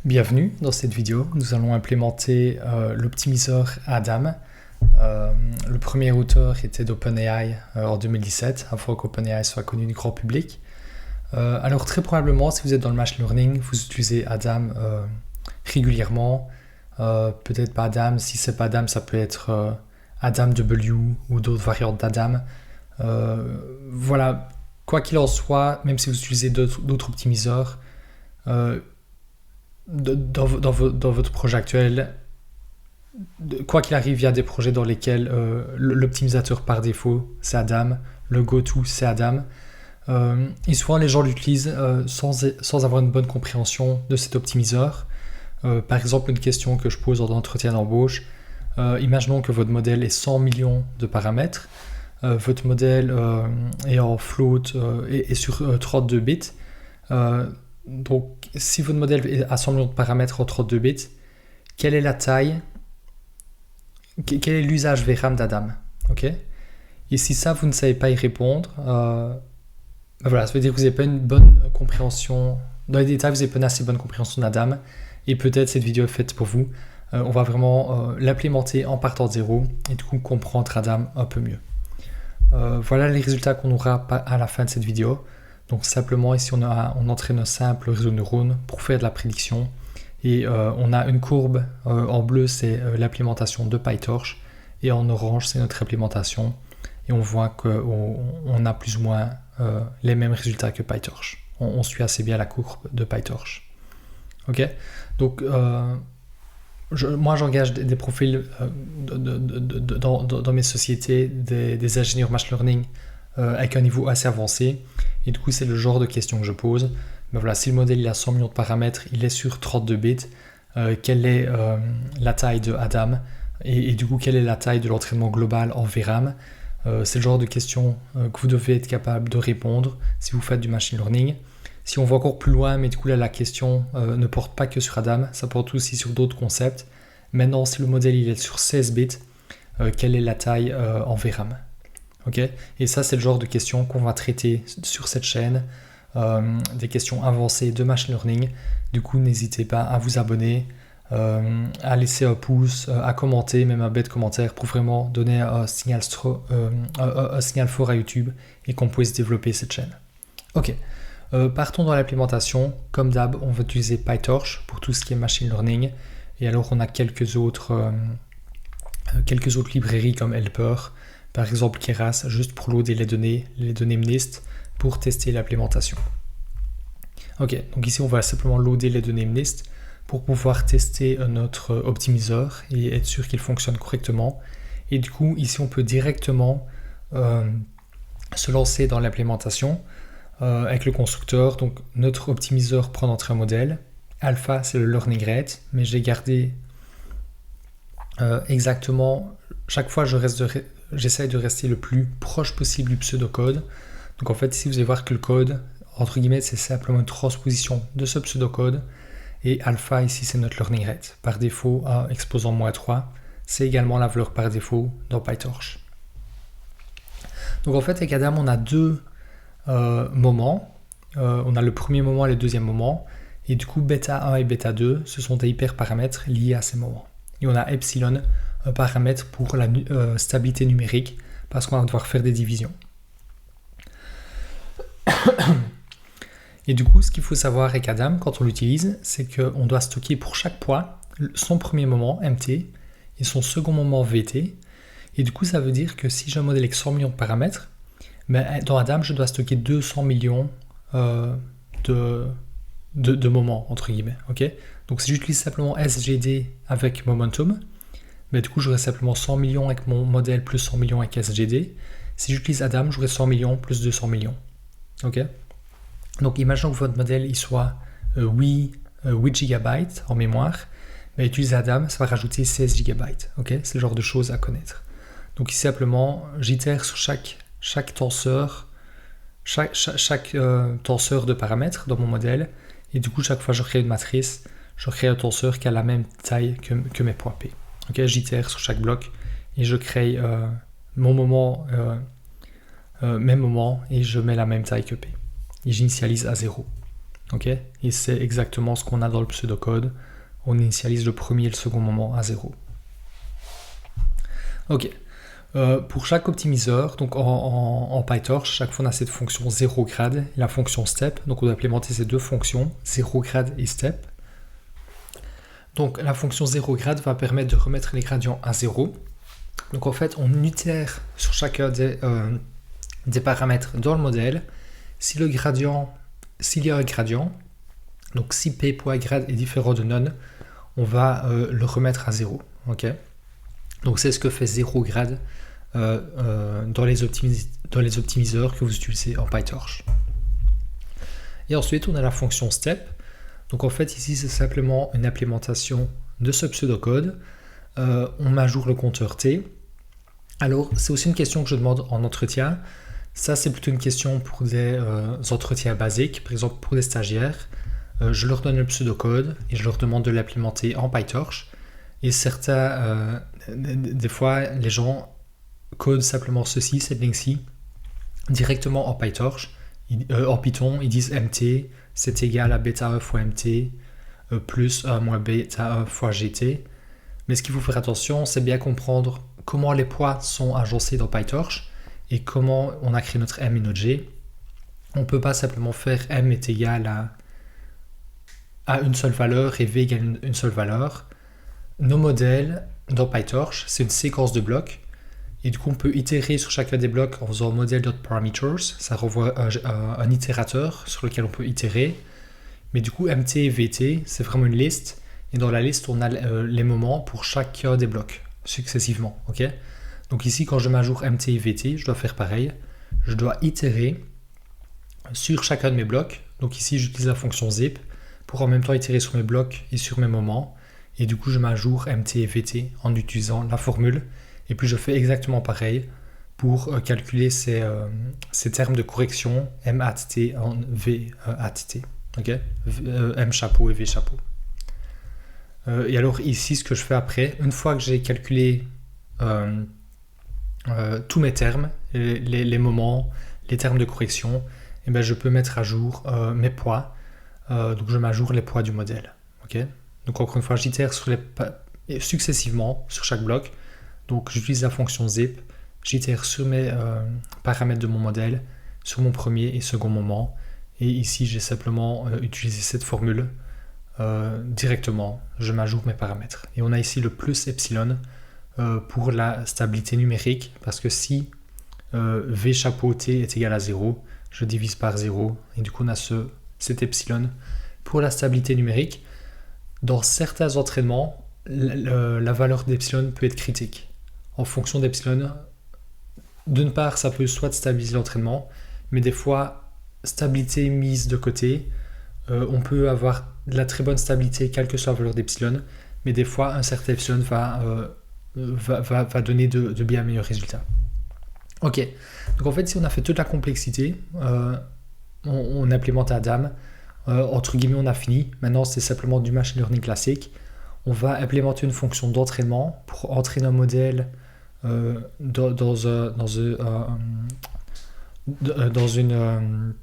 Bienvenue dans cette vidéo. Nous allons implémenter l'optimiseur Adam. Le premier auteur était d'OpenAI en 2017, avant qu'OpenAI soit connu du grand public. Alors très probablement, si vous êtes dans le machine learning, vous utilisez Adam régulièrement. Peut-être pas Adam, si c'est pas Adam, ça peut être Adam W ou d'autres variantes d'Adam. Voilà, quoi qu'il en soit, même si vous utilisez d'autres optimiseurs, dans votre projet actuel, quoi qu'il arrive, il y a des projets dans lesquels l'optimisateur par défaut, c'est Adam, le go-to, c'est Adam. Et souvent, les gens l'utilisent sans avoir une bonne compréhension de cet optimiseur. Par exemple, une question que je pose en entretien d'embauche, imaginons que votre modèle ait 100 millions de paramètres, votre modèle est en float et sur 32 bits. Donc, si votre modèle est à 100 millions de paramètres en 32 bits, quelle est la taille, quel est l'usage VRAM d'Adam, okay? Et si ça, vous ne savez pas y répondre, voilà, ça veut dire que vous n'avez pas une bonne compréhension, dans les détails, vous n'avez pas une assez bonne compréhension d'Adam, et peut-être cette vidéo est faite pour vous. On va vraiment l'implémenter en partant de zéro, et du coup comprendre Adam un peu mieux. Voilà les résultats qu'on aura à la fin de cette vidéo. Donc simplement ici on entraîne un simple réseau de neurones pour faire de la prédiction et on a une courbe en bleu, c'est l'implémentation de PyTorch, et en orange c'est notre implémentation, et on voit qu'on a plus ou moins les mêmes résultats que PyTorch. On suit assez bien la courbe de PyTorch. Ok, donc moi j'engage des profils dans mes sociétés, des ingénieurs machine learning avec un niveau assez avancé, et du coup c'est le genre de questions que je pose. Mais voilà, si le modèle il a 100 millions de paramètres, il est sur 32 bits, quelle est la taille de Adam, et du coup quelle est la taille de l'entraînement global en VRAM. C'est le genre de questions que vous devez être capable de répondre si vous faites du machine learning. Si on va encore plus loin, mais du coup là la question ne porte pas que sur Adam, ça porte aussi sur d'autres concepts. Maintenant, si le modèle il est sur 16 bits, quelle est la taille en VRAM? Okay. Et ça, c'est le genre de questions qu'on va traiter sur cette chaîne, des questions avancées de machine learning. Du coup, n'hésitez pas à vous abonner, à laisser un pouce, à commenter, même un bête commentaire pour vraiment donner un signal fort à YouTube et qu'on puisse développer cette chaîne. Ok, partons dans l'implémentation. Comme d'hab, on va utiliser PyTorch pour tout ce qui est machine learning. Et alors, on a quelques autres librairies comme Helper. Par exemple Keras, juste pour loader les données MNIST pour tester l'implémentation. Ok, donc ici on va simplement loader les données MNIST pour pouvoir tester notre optimiseur et être sûr qu'il fonctionne correctement. Et du coup, ici on peut directement se lancer dans l'implémentation avec le constructeur. Donc notre optimiseur prend notre modèle. Alpha, c'est le learning rate, mais j'ai gardé exactement, chaque fois j'essaye de rester le plus proche possible du pseudocode. Donc en fait ici vous allez voir que le code, entre guillemets, c'est simplement une transposition de ce pseudocode, et alpha ici c'est notre learning rate. Par défaut à exposant -3, c'est également la valeur par défaut dans PyTorch. Donc en fait avec Adam on a deux moments. On a le premier moment et le deuxième moment, et du coup bêta 1 et bêta 2 ce sont des hyperparamètres liés à ces moments. Et on a epsilon, un paramètre pour la stabilité numérique, parce qu'on va devoir faire des divisions. Et du coup, ce qu'il faut savoir avec Adam quand on l'utilise, c'est qu'on doit stocker pour chaque point son premier moment MT et son second moment VT. Et du coup, ça veut dire que si j'ai un modèle avec 100 millions de paramètres, ben, dans Adam, je dois stocker 200 millions de moments, entre guillemets. Okay, donc si j'utilise simplement SGD avec Momentum, mais du coup j'aurai simplement 100 millions avec mon modèle plus 100 millions avec SGD. Si j'utilise Adam, j'aurai 100 millions plus 200 millions. Ok. Donc imaginons que votre modèle il soit 8 GB en mémoire, mais utiliser Adam, ça va rajouter 16 GB. Ok, c'est le genre de choses à connaître. Donc ici simplement, j'itère sur chaque tenseur, chaque tenseur de paramètres dans mon modèle, et du coup chaque fois que je crée une matrice, je crée un tenseur qui a la même taille que mes points P. Ok, j'itère sur chaque bloc et je crée mon moment, même moment, et je mets la même taille que P. Et j'initialise à 0. Ok, et c'est exactement ce qu'on a dans le pseudocode. On initialise le premier et le second moment à 0. Ok. Pour chaque optimiseur, donc en PyTorch, chaque fois on a cette fonction 0 grade et la fonction step. Donc on doit implémenter ces deux fonctions, 0 grade et step. Donc la fonction 0 grade va permettre de remettre les gradients à 0. Donc en fait, on itère sur chacun des paramètres dans le modèle. S'il y a un gradient, donc si p.grade est différent de none, on va le remettre à 0. Okay, donc c'est ce que fait 0 grade dans les optimiseurs que vous utilisez en PyTorch. Et ensuite, on a la fonction step. Donc en fait, ici, c'est simplement une implémentation de ce pseudocode. On met à jour le compteur T. Alors, c'est aussi une question que je demande en entretien. Ça, c'est plutôt une question pour des entretiens basiques, par exemple pour des stagiaires. Je leur donne le pseudocode et je leur demande de l'implémenter en PyTorch. Et certains, des fois, les gens codent simplement ceci, cette ligne-ci, directement en PyTorch. En Python, ils disent mt, c'est égal à bêta 1 fois mt, plus 1 moins bêta 1 fois gt. Mais ce qu'il faut faire attention, c'est bien comprendre comment les poids sont agencés dans PyTorch et comment on a créé notre m et notre g. On ne peut pas simplement faire m est égal à une seule valeur et v égale une seule valeur. Nos modèles dans PyTorch, c'est une séquence de blocs. Et du coup, on peut itérer sur chacun des blocs en faisant model.parameters. Ça renvoie un itérateur sur lequel on peut itérer. Mais du coup, mt et vt, c'est vraiment une liste. Et dans la liste, on a les moments pour chacun des blocs, successivement. Okay, donc ici, quand je m'ajoute mt et vt, je dois faire pareil. Je dois itérer sur chacun de mes blocs. Donc ici, j'utilise la fonction zip pour en même temps itérer sur mes blocs et sur mes moments. Et du coup, je m'ajoute mt et vt en utilisant la formule. Et puis, je fais exactement pareil pour calculer ces termes de correction m at t en v at t. Okay, m chapeau et v chapeau. Et alors ici, ce que je fais après, une fois que j'ai calculé tous mes termes, les moments, les termes de correction, et ben je peux mettre à jour mes poids. Donc je m'ajoute les poids du modèle. Okay, donc encore une fois, j'itère successivement sur chaque bloc. Donc j'utilise la fonction zip, j'itère sur mes paramètres de mon modèle, sur mon premier et second moment. Et ici, j'ai simplement utilisé cette formule directement. Je m'ajoute mes paramètres. Et on a ici le plus epsilon pour la stabilité numérique, parce que si v chapeau t est égal à 0, je divise par 0. Et du coup, on a cet epsilon pour la stabilité numérique. Dans certains entraînements, la valeur d'epsilon peut être critique. En fonction d'epsilon, d'une part, ça peut soit stabiliser l'entraînement, mais des fois, stabilité mise de côté, on peut avoir de la très bonne stabilité, quelle que soit la valeur d'epsilon, mais des fois, un certain epsilon va donner de bien meilleurs résultats. Ok, donc en fait, si on a fait toute la complexité, on implémente Adam, entre guillemets, on a fini. Maintenant, c'est simplement du machine learning classique. On va implémenter une fonction d'entraînement pour entraîner un modèle dans une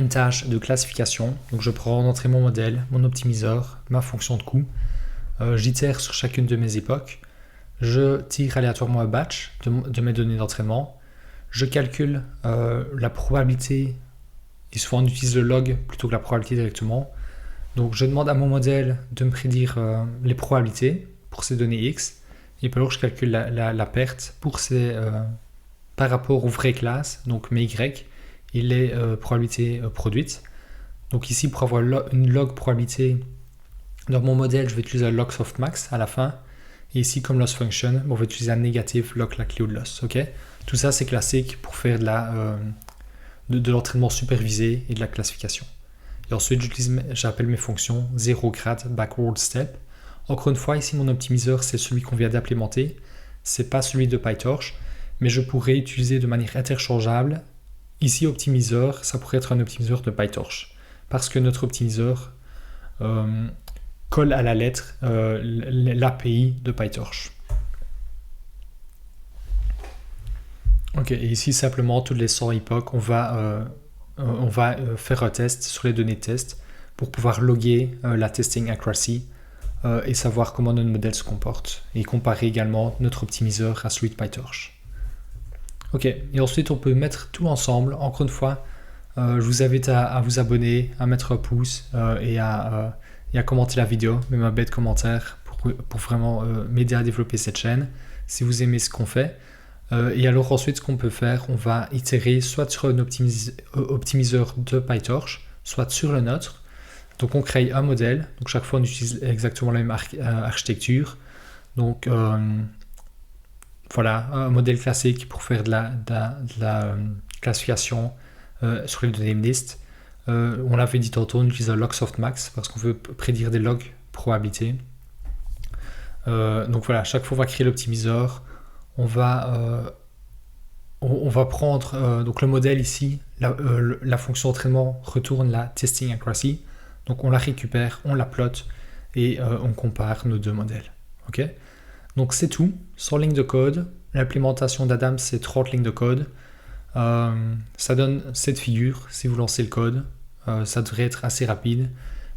tâche de classification. Donc je prends en entrée mon modèle, mon optimiseur, ma fonction de coût. J'itère sur chacune de mes époques. Je tire aléatoirement un batch de mes données d'entraînement. Je calcule la probabilité, et souvent on utilise le log plutôt que la probabilité directement. Donc je demande à mon modèle de me prédire les probabilités pour ces données X. Et puis alors je calcule la perte pour par rapport aux vraies classes, donc mes Y, et les probabilités produites. Donc ici, pour avoir une log probabilité, dans mon modèle, je vais utiliser un log softmax à la fin. Et ici, comme loss function, on va utiliser un négative log likelihood loss. Okay, tout ça, c'est classique pour faire de l'entraînement supervisé et de la classification. Et ensuite, j'appelle mes fonctions 0 grade backward step. Encore une fois, ici, mon optimiseur, c'est celui qu'on vient d'implémenter. C'est pas celui de PyTorch, mais je pourrais utiliser de manière interchangeable. Ici, optimiseur, ça pourrait être un optimiseur de PyTorch, parce que notre optimiseur colle à la lettre l'API de PyTorch. Ok, et ici, simplement, toutes les 100 époques, on va on va faire un test sur les données de test pour pouvoir loguer la testing accuracy et savoir comment notre modèle se comporte et comparer également notre optimiseur à celui de PyTorch. Ok, et ensuite on peut mettre tout ensemble. Encore une fois, je vous invite à vous abonner, à mettre un pouce et à commenter la vidéo, même un bête commentaire pour vraiment m'aider à développer cette chaîne si vous aimez ce qu'on fait. Et alors ensuite, ce qu'on peut faire, on va itérer soit sur un optimiseur de PyTorch, soit sur le nôtre. Donc on crée un modèle, donc chaque fois on utilise exactement la même architecture. Donc voilà, un modèle classique pour faire de la classification sur les données MNIST. On l'avait dit tantôt, on utilise un log softmax parce qu'on veut prédire des logs probabilités. Donc voilà, chaque fois on va créer l'optimiseur. On va prendre donc le modèle ici, la fonction entraînement retourne la testing accuracy. Donc on la récupère, on la plotte et on compare nos deux modèles. Ok, donc c'est tout, 100 lignes de code. L'implémentation d'Adams, c'est 30 lignes de code. Ça donne cette figure si vous lancez le code. Ça devrait être assez rapide.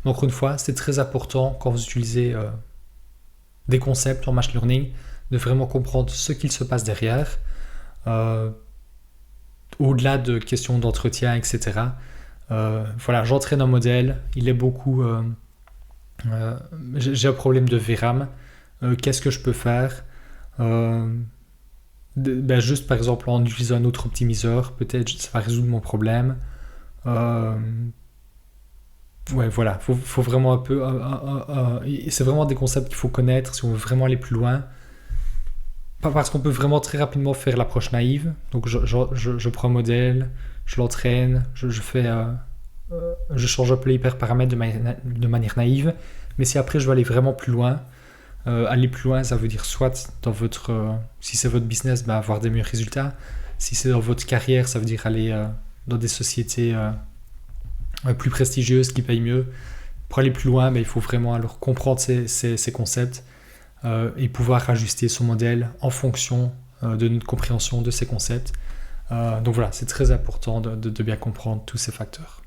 Mais encore une fois, c'est très important quand vous utilisez des concepts en machine learning de vraiment comprendre ce qu'il se passe derrière. Au-delà de questions d'entretien, etc. Voilà, j'entraîne un modèle, il est beaucoup... j'ai un problème de VRAM. Qu'est-ce que je peux faire juste par exemple en utilisant un autre optimiseur, peut-être ça va résoudre mon problème. Ouais, voilà, faut vraiment un peu... c'est vraiment des concepts qu'il faut connaître si on veut vraiment aller plus loin. Parce qu'on peut vraiment très rapidement faire l'approche naïve. Donc je prends un modèle, je l'entraîne, je change un peu les hyperparamètres de manière naïve. Mais si après je veux aller vraiment plus loin, ça veut dire soit dans votre... si c'est votre business, avoir des meilleurs résultats. Si c'est dans votre carrière, ça veut dire aller dans des sociétés plus prestigieuses qui payent mieux. Pour aller plus loin, il faut vraiment alors comprendre ces concepts et pouvoir ajuster son modèle en fonction de notre compréhension de ces concepts. Donc voilà, c'est très important de bien comprendre tous ces facteurs.